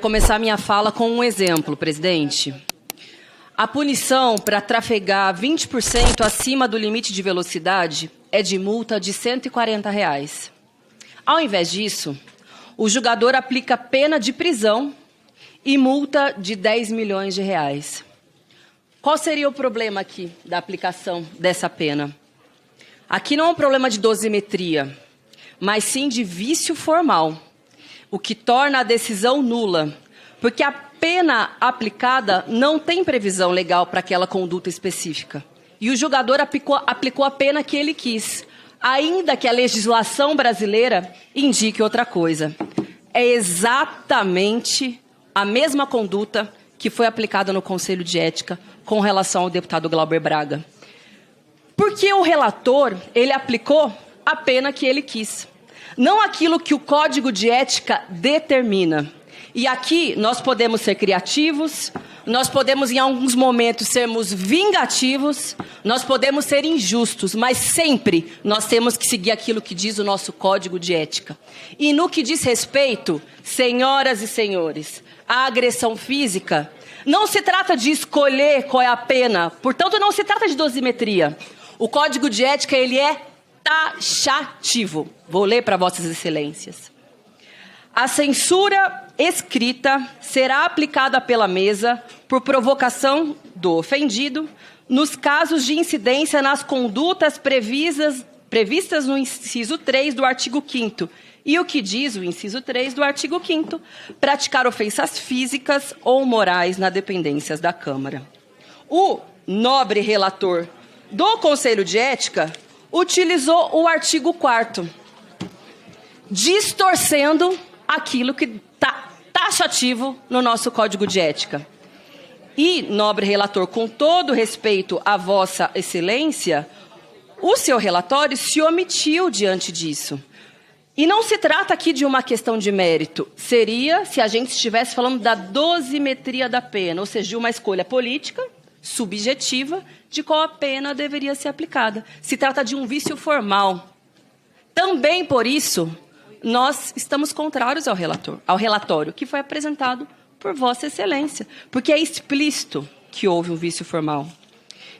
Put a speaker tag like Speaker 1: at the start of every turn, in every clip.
Speaker 1: Começar minha fala com um exemplo, presidente. A punição para trafegar 20% acima do limite de velocidade é de multa de R$ 140. Ao invés disso, o julgador aplica pena de prisão e multa de R$ 10 milhões. Qual seria o problema aqui da aplicação dessa pena? Aqui não é um problema de dosimetria, mas sim de vício formal, o que torna a decisão nula, porque a pena aplicada não tem previsão legal para aquela conduta específica. E o julgador aplicou a pena que ele quis, ainda que a legislação brasileira indique outra coisa. É exatamente a mesma conduta que foi aplicada no Conselho de Ética com relação ao deputado Glauber Braga. Porque o relator, ele aplicou a pena que ele quis, não aquilo que o Código de Ética determina. E aqui nós podemos ser criativos, nós podemos em alguns momentos sermos vingativos, nós podemos ser injustos, mas sempre nós temos que seguir aquilo que diz o nosso Código de Ética. E no que diz respeito, senhoras e senhores, à agressão física, não se trata de escolher qual é a pena, portanto não se trata de dosimetria. O Código de Ética, ele é taxativo. Vou ler para vossas excelências. A censura escrita será aplicada pela mesa por provocação do ofendido nos casos de incidência nas condutas previstas no inciso 3 do artigo 5º. E o que diz o inciso 3 do artigo 5º? Praticar ofensas físicas ou morais nas dependências da Câmara. O nobre relator do Conselho de Ética utilizou o artigo 4º, distorcendo aquilo que está taxativo no nosso Código de Ética. E, nobre relator, com todo respeito à vossa excelência, o seu relatório se omitiu diante disso. E não se trata aqui de uma questão de mérito. Seria se a gente estivesse falando da dosimetria da pena, ou seja, de uma escolha política, subjetiva, de qual a pena deveria ser aplicada. Se trata de um vício formal. Também por isso, nós estamos contrários ao relatório que foi apresentado por Vossa Excelência, porque é explícito que houve um vício formal.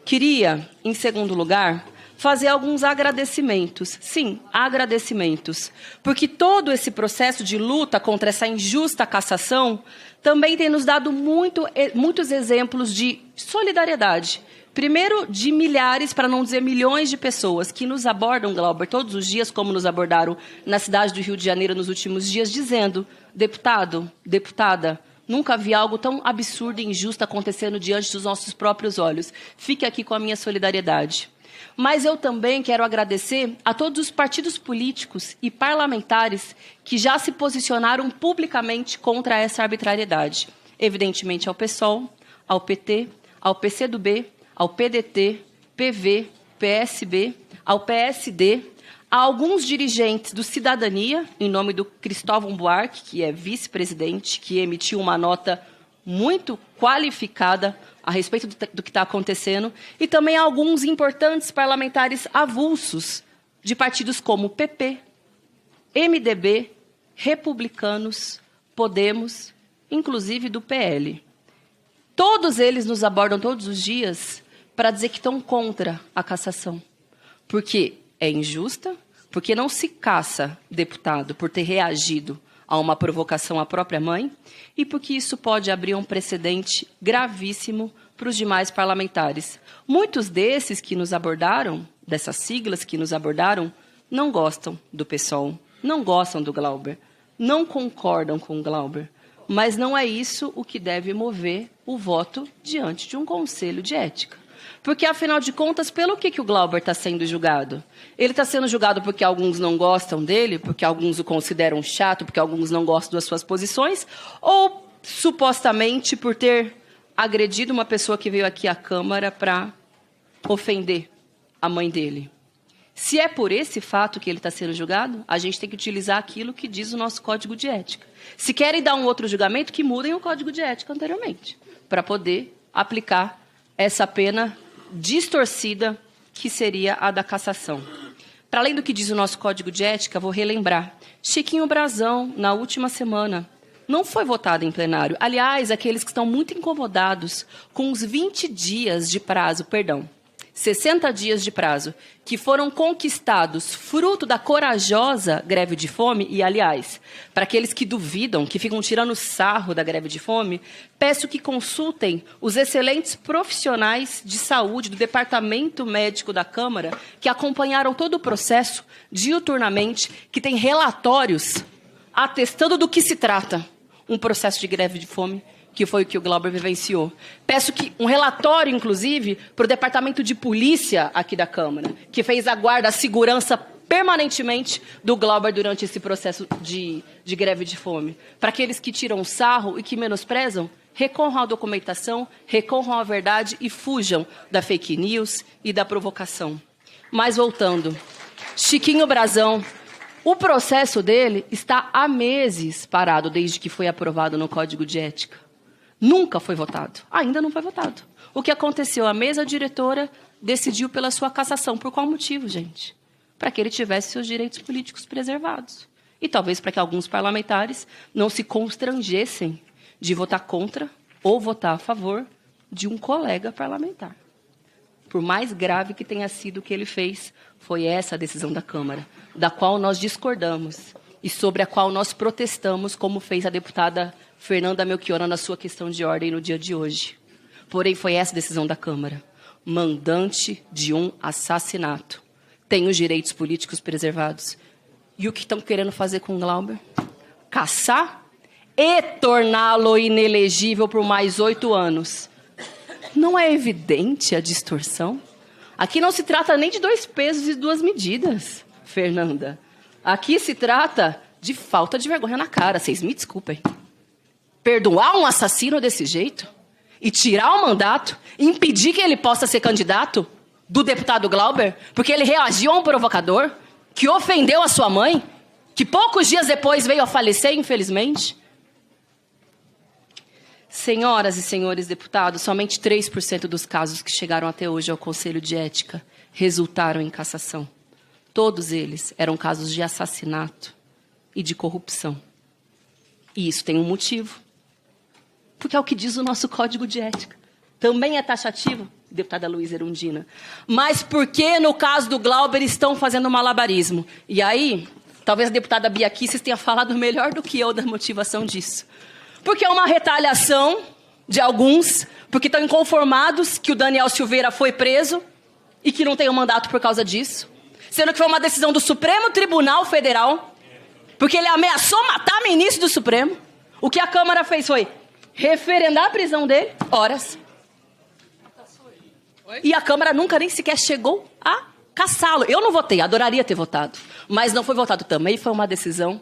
Speaker 1: Queria, em segundo lugar, fazer alguns agradecimentos. Sim, agradecimentos. Porque todo esse processo de luta contra essa injusta cassação também tem nos dado muitos exemplos de solidariedade. Primeiro, de milhares, para não dizer milhões de pessoas que nos abordam, Glauber, todos os dias, como nos abordaram na cidade do Rio de Janeiro nos últimos dias, dizendo: deputado, deputada, nunca vi algo tão absurdo e injusto acontecendo diante dos nossos próprios olhos. Fique aqui com a minha solidariedade. Mas eu também quero agradecer a todos os partidos políticos e parlamentares que já se posicionaram publicamente contra essa arbitrariedade. Evidentemente ao PSOL, ao PT, ao PCdoB, ao PDT, PV, PSB, ao PSD, a alguns dirigentes do Cidadania, em nome do Cristóvão Buarque, que é vice-presidente, que emitiu uma nota muito qualificada a respeito do que está acontecendo, e também a alguns importantes parlamentares avulsos de partidos como PP, MDB, Republicanos, Podemos, inclusive do PL. Todos eles nos abordam todos os dias para dizer que estão contra a cassação, porque é injusta, porque não se caça deputado por ter reagido a uma provocação à própria mãe e porque isso pode abrir um precedente gravíssimo para os demais parlamentares. Muitos desses que nos abordaram, dessas siglas que nos abordaram, não gostam do PSOL, não gostam do Glauber, não concordam com o Glauber, mas não é isso o que deve mover o voto diante de um Conselho de Ética. Porque, afinal de contas, pelo que o Glauber está sendo julgado? Ele está sendo julgado porque alguns não gostam dele, porque alguns o consideram chato, porque alguns não gostam das suas posições, ou, supostamente, por ter agredido uma pessoa que veio aqui à Câmara para ofender a mãe dele? Se é por esse fato que ele está sendo julgado, a gente tem que utilizar aquilo que diz o nosso Código de Ética. Se querem dar um outro julgamento, que mudem o Código de Ética anteriormente, para poder aplicar essa pena distorcida que seria a da cassação. Para além do que diz o nosso Código de Ética, vou relembrar. Chiquinho Brazão, na última semana, não foi votada em plenário. Aliás, aqueles que estão muito incomodados com os 20 dias de prazo, 60 dias de prazo, que foram conquistados fruto da corajosa greve de fome, e, aliás, para aqueles que duvidam, que ficam tirando sarro da greve de fome, peço que consultem os excelentes profissionais de saúde do Departamento Médico da Câmara, que acompanharam todo o processo diuturnamente, que tem relatórios atestando do que se trata um processo de greve de fome, que foi o que o Glauber vivenciou. Peço que um relatório, inclusive, para o Departamento de Polícia aqui da Câmara, que fez a guarda, a segurança permanentemente do Glauber durante esse processo de greve de fome. Para aqueles que tiram sarro e que menosprezam, recorram à documentação, recorram à verdade e fujam da fake news e da provocação. Mas voltando, Chiquinho Brazão, o processo dele está há meses parado desde que foi aprovado no Código de Ética. Nunca foi votado. Ainda não foi votado. O que aconteceu? A mesa diretora decidiu pela sua cassação. Por qual motivo, gente? Para que ele tivesse seus direitos políticos preservados. E talvez para que alguns parlamentares não se constrangessem de votar contra ou votar a favor de um colega parlamentar. Por mais grave que tenha sido o que ele fez, foi essa a decisão da Câmara, da qual nós discordamos e sobre a qual nós protestamos, como fez a deputada Fernanda Melchiona na sua questão de ordem no dia de hoje. Porém, foi essa a decisão da Câmara. Mandante de um assassinato tem os direitos políticos preservados. E o que estão querendo fazer com o Glauber? Caçar e torná-lo inelegível por mais 8 anos. Não é evidente a distorção? Aqui não se trata nem de 2 pesos e 2 medidas, Fernanda. Aqui se trata de falta de vergonha na cara, vocês me desculpem. Perdoar um assassino desse jeito? E tirar o mandato? E impedir que ele possa ser candidato? Do deputado Glauber? Porque ele reagiu a um provocador? Que ofendeu a sua mãe? Que poucos dias depois veio a falecer, infelizmente? Senhoras e senhores deputados, somente 3% dos casos que chegaram até hoje ao Conselho de Ética resultaram em cassação. Todos eles eram casos de assassinato e de corrupção. E isso tem um motivo. Porque é o que diz o nosso Código de Ética. Também é taxativo, deputada Luísa Erundina. Mas por que, no caso do Glauber, estão fazendo malabarismo? E aí, talvez a deputada Bia Kicis tenha falado melhor do que eu da motivação disso. Porque é uma retaliação de alguns, porque estão inconformados que o Daniel Silveira foi preso e que não tem um mandato por causa disso. Sendo que foi uma decisão do Supremo Tribunal Federal, porque ele ameaçou matar ministro do Supremo. O que a Câmara fez foi referendar a prisão dele, horas. E a Câmara nunca nem sequer chegou a caçá-lo. Eu não votei, adoraria ter votado. Mas não foi votado também, foi uma decisão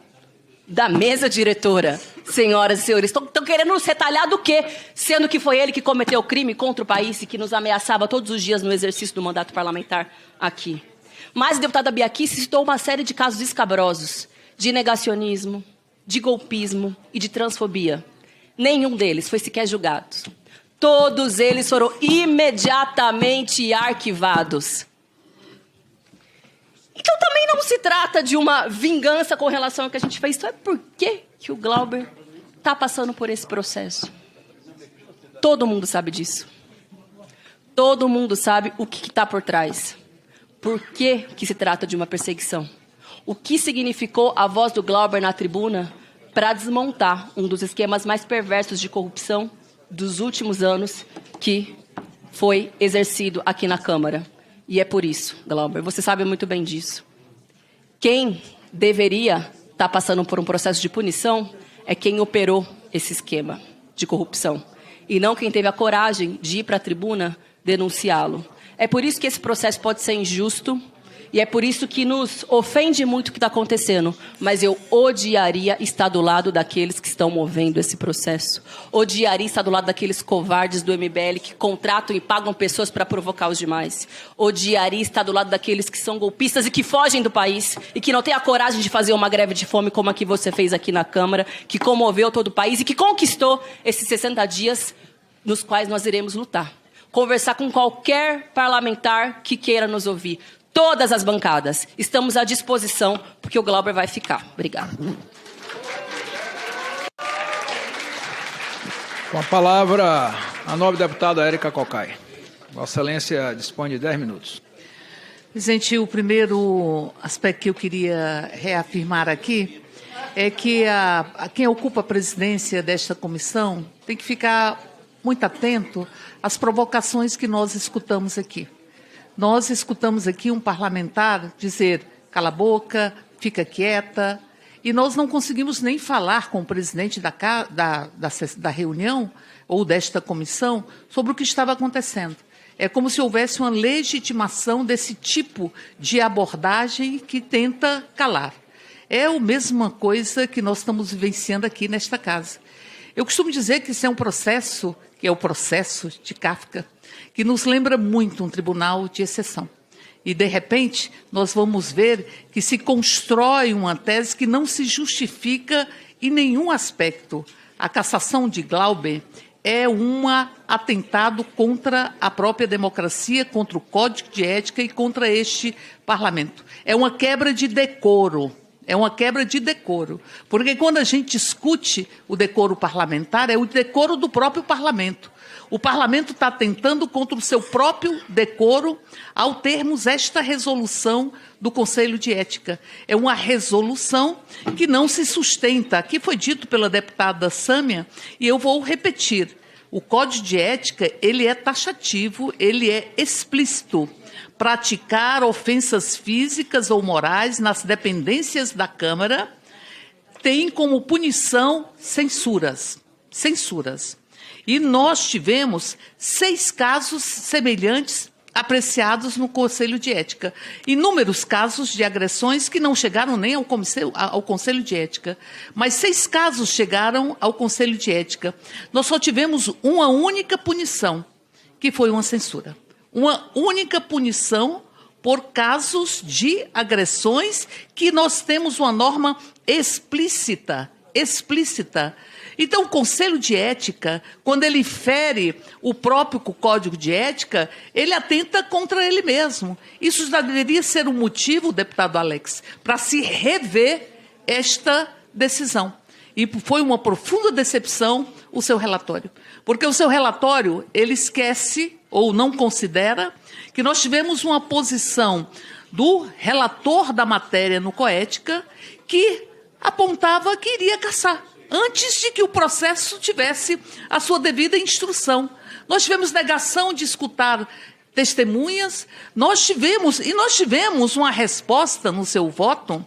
Speaker 1: da mesa diretora. Senhoras e senhores, estão querendo nos retalhar do quê? Sendo que foi ele que cometeu o crime contra o país e que nos ameaçava todos os dias no exercício do mandato parlamentar aqui. Mas a deputada Bia Kicis citou uma série de casos escabrosos, de negacionismo, de golpismo e de transfobia. Nenhum deles foi sequer julgado. Todos eles foram imediatamente arquivados. Então também não se trata de uma vingança com relação ao que a gente fez. Então é por que o Glauber está passando por esse processo. Todo mundo sabe disso. Todo mundo sabe o que está por trás. Por que se trata de uma perseguição? O que significou a voz do Glauber na tribuna para desmontar um dos esquemas mais perversos de corrupção dos últimos anos que foi exercido aqui na Câmara. E é por isso, Glauber, você sabe muito bem disso. Quem deveria estar passando por um processo de punição é quem operou esse esquema de corrupção. E não quem teve a coragem de ir para a tribuna denunciá-lo. É por isso que esse processo pode ser injusto. E é por isso que nos ofende muito o que está acontecendo. Mas eu odiaria estar do lado daqueles que estão movendo esse processo. Odiaria estar do lado daqueles covardes do MBL que contratam e pagam pessoas para provocar os demais. Odiaria estar do lado daqueles que são golpistas e que fogem do país. E que não têm a coragem de fazer uma greve de fome como a que você fez aqui na Câmara. Que comoveu todo o país e que conquistou esses 60 dias nos quais nós iremos lutar. Conversar com qualquer parlamentar que queira nos ouvir. Todas as bancadas. Estamos à disposição, porque o Glauber vai ficar. Obrigada.
Speaker 2: Com a palavra, a nobre deputada Érica Cocai. Vossa Excelência dispõe de 10 minutos.
Speaker 3: Presidente, o primeiro aspecto que eu queria reafirmar aqui é que quem ocupa a presidência desta comissão tem que ficar muito atento às provocações que nós escutamos aqui. Nós escutamos aqui um parlamentar dizer, cala a boca, fica quieta, e nós não conseguimos nem falar com o presidente da reunião ou desta comissão sobre o que estava acontecendo. É como se houvesse uma legitimação desse tipo de abordagem que tenta calar. É a mesma coisa que nós estamos vivenciando aqui nesta casa. Eu costumo dizer que isso é um processo, que é o processo de Kafka, que nos lembra muito um tribunal de exceção. E, de repente, nós vamos ver que se constrói uma tese que não se justifica em nenhum aspecto. A cassação de Glauber é um atentado contra a própria democracia, contra o Código de Ética e contra este parlamento. É uma quebra de decoro. É uma quebra de decoro. Porque quando a gente discute o decoro parlamentar, é o decoro do próprio parlamento. O parlamento está tentando contra o seu próprio decoro ao termos esta resolução do Conselho de Ética. É uma resolução que não se sustenta. Aqui foi dito pela deputada Sâmia, e eu vou repetir. O Código de Ética, ele é taxativo, ele é explícito. Praticar ofensas físicas ou morais nas dependências da Câmara tem como punição censuras. E nós tivemos 6 casos semelhantes apreciados no Conselho de Ética. Inúmeros casos de agressões que não chegaram nem ao Conselho de Ética. Mas 6 casos chegaram ao Conselho de Ética. Nós só tivemos uma única punição, que foi uma censura. Uma única punição por casos de agressões que nós temos uma norma explícita. Então, o Conselho de Ética, quando ele fere o próprio Código de Ética, ele atenta contra ele mesmo. Isso já deveria ser um motivo, deputado Alex, para se rever esta decisão. E foi uma profunda decepção o seu relatório. Porque o seu relatório, ele esquece ou não considera que nós tivemos uma posição do relator da matéria no Coética que apontava que iria cassar, antes de que o processo tivesse a sua devida instrução. Nós tivemos negação de escutar testemunhas, nós tivemos uma resposta no seu voto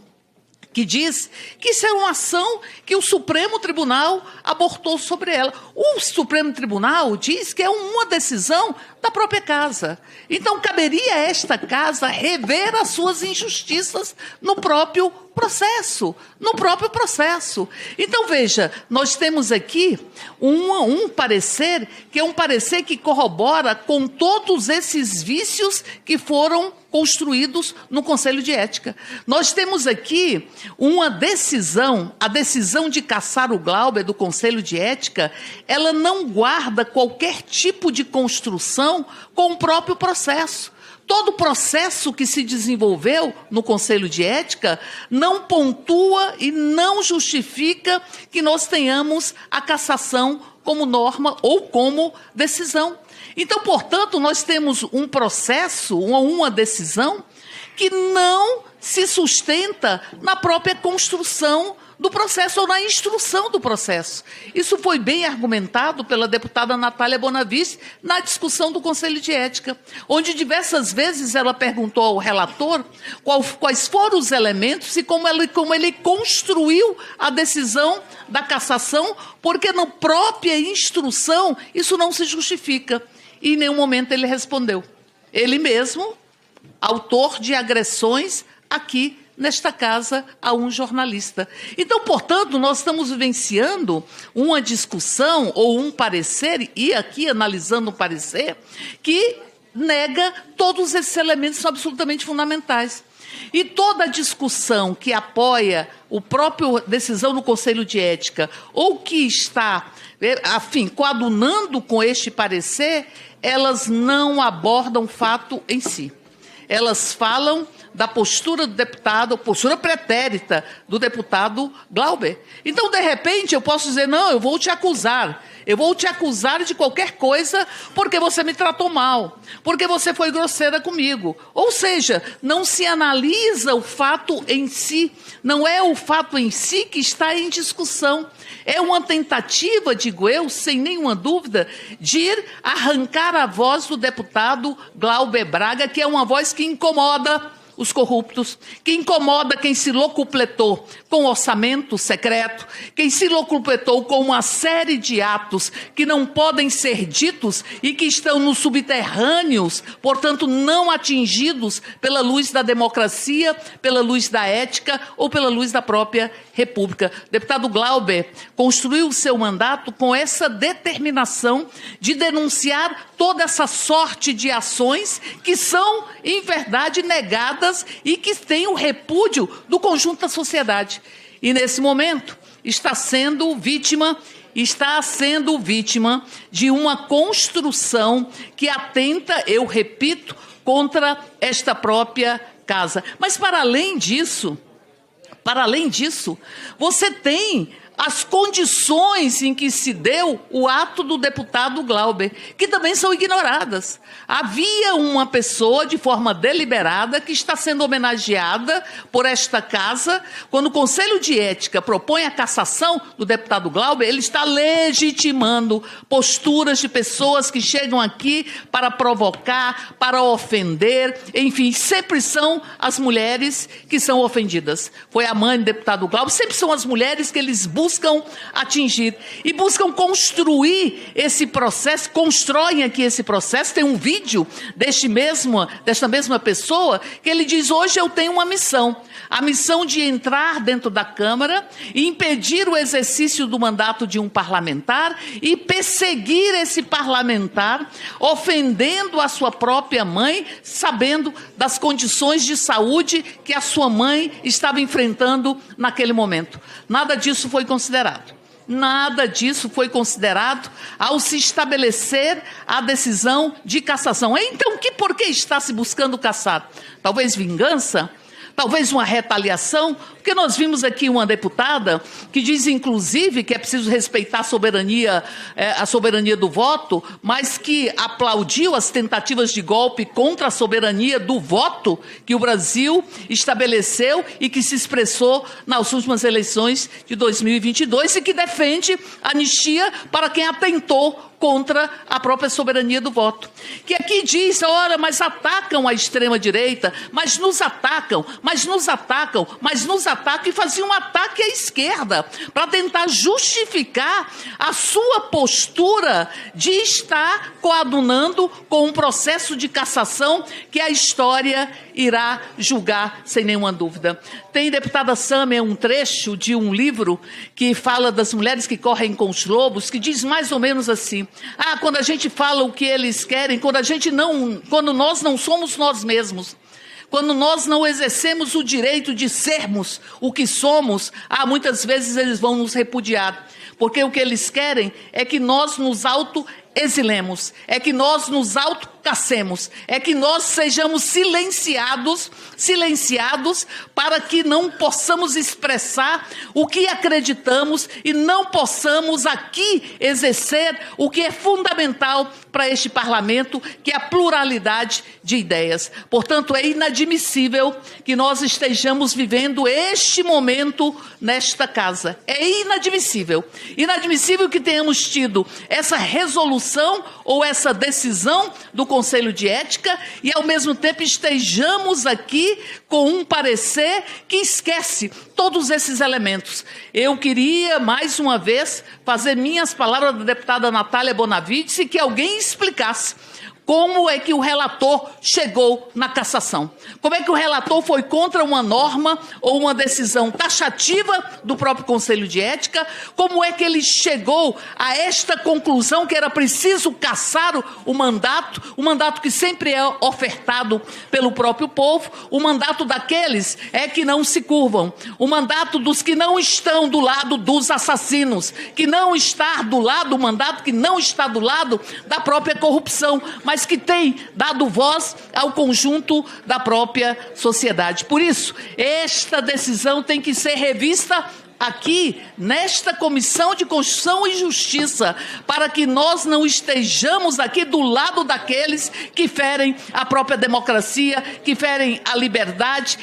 Speaker 3: que diz que isso é uma ação que o Supremo Tribunal abortou sobre ela. O Supremo Tribunal diz que é uma decisão da própria casa. Então, caberia a esta casa rever as suas injustiças no próprio processo. Então, veja, nós temos aqui um parecer que é um parecer que corrobora com todos esses vícios que foram construídos no Conselho de Ética. Nós temos aqui uma decisão, a decisão de cassar o Glauber do Conselho de Ética, ela não guarda qualquer tipo de construção com o próprio processo. Todo o processo que se desenvolveu no Conselho de Ética não pontua e não justifica que nós tenhamos a cassação como norma ou como decisão. Então, portanto, nós temos um processo, uma decisão, que não se sustenta na própria construção do processo ou na instrução do processo. Isso foi bem argumentado pela deputada Natália Bonavice na discussão do Conselho de Ética, onde diversas vezes ela perguntou ao relator quais foram os elementos e como ele construiu a decisão da cassação, porque na própria instrução isso não se justifica. E em nenhum momento ele respondeu. Ele mesmo, autor de agressões aqui nesta casa a um jornalista. Então, portanto, nós estamos vivenciando uma discussão ou um parecer, e aqui analisando um parecer, que nega todos esses elementos que são absolutamente fundamentais. E toda a discussão que apoia o próprio decisão do Conselho de Ética ou que está, afim, coadunando com este parecer, elas não abordam o fato em si. Elas falam da postura do deputado, postura pretérita do deputado Glauber. Então, de repente, eu posso dizer, não, eu vou te acusar. Eu vou te acusar de qualquer coisa porque você me tratou mal, porque você foi grosseira comigo. Ou seja, não se analisa o fato em si, não é o fato em si que está em discussão. É uma tentativa, digo eu, sem nenhuma dúvida, de ir arrancar a voz do deputado Glauber Braga, que é uma voz que incomoda os corruptos, que incomoda quem se locupletou com orçamento secreto, quem se locupletou com uma série de atos que não podem ser ditos e que estão nos subterrâneos, portanto não atingidos pela luz da democracia, pela luz da ética ou pela luz da própria República. O deputado Glauber construiu o seu mandato com essa determinação de denunciar toda essa sorte de ações que são, em verdade, negadas e que têm o repúdio do conjunto da sociedade. E, nesse momento, está sendo vítima de uma construção que atenta, eu repito, contra esta própria casa. Mas, para além disso, você tem as condições em que se deu o ato do deputado Glauber, que também são ignoradas. Havia uma pessoa, de forma deliberada, que está sendo homenageada por esta casa. Quando o Conselho de Ética propõe a cassação do deputado Glauber, ele está legitimando posturas de pessoas que chegam aqui para provocar, para ofender, enfim, sempre são as mulheres que são ofendidas. Foi a mãe do deputado Glauber, sempre são as mulheres que eles buscam atingir e buscam construir esse processo, constroem aqui esse processo. Tem um vídeo desta mesma pessoa que ele diz: hoje eu tenho uma missão, a missão de entrar dentro da Câmara e impedir o exercício do mandato de um parlamentar e perseguir esse parlamentar, ofendendo a sua própria mãe, sabendo das condições de saúde que a sua mãe estava enfrentando naquele momento. Nada disso foi considerado. Nada disso foi considerado ao se estabelecer a decisão de cassação. Então, por que está se buscando cassar? Talvez vingança? Talvez uma retaliação? Porque nós vimos aqui uma deputada que diz, inclusive, que é preciso respeitar a soberania do voto, mas que aplaudiu as tentativas de golpe contra a soberania do voto que o Brasil estabeleceu e que se expressou nas últimas eleições de 2022 e que defende anistia para quem atentou contra a própria soberania do voto. Que aqui diz, ora, mas atacam a extrema-direita, mas nos atacam, e fazia um ataque à esquerda para tentar justificar a sua postura de estar coadunando com um processo de cassação que a história irá julgar sem nenhuma dúvida. Tem, deputada Sâmia, um trecho de um livro que fala das mulheres que correm com os lobos, que diz mais ou menos assim: quando a gente fala o que eles querem, quando nós não somos nós mesmos, quando nós não exercemos o direito de sermos o que somos, muitas vezes eles vão nos repudiar. Porque o que eles querem é que nós nos exilemos, é que nós nos autocassemos, é que nós sejamos silenciados para que não possamos expressar o que acreditamos e não possamos aqui exercer o que é fundamental para este parlamento, que é a pluralidade de ideias. Portanto, é inadmissível que nós estejamos vivendo este momento nesta casa. É inadmissível. Inadmissível que tenhamos tido essa resolução ou essa decisão do Conselho de Ética e, ao mesmo tempo, estejamos aqui com um parecer que esquece todos esses elementos. Eu queria, mais uma vez, fazer minhas palavras da deputada Natália Bonavides e que alguém explicasse como é que o relator chegou na cassação. Como é que o relator foi contra uma norma ou uma decisão taxativa do próprio Conselho de Ética? Como é que ele chegou a esta conclusão que era preciso cassar o mandato que sempre é ofertado pelo próprio povo, o mandato daqueles que não se curvam, o mandato dos que não estão do lado dos assassinos, que não está do lado, o mandato que não está do lado da própria corrupção, mas que tem dado voz ao conjunto da própria sociedade. Por isso, esta decisão tem que ser revista aqui nesta Comissão de Constituição e Justiça, para que nós não estejamos aqui do lado daqueles que ferem a própria democracia, que ferem a liberdade.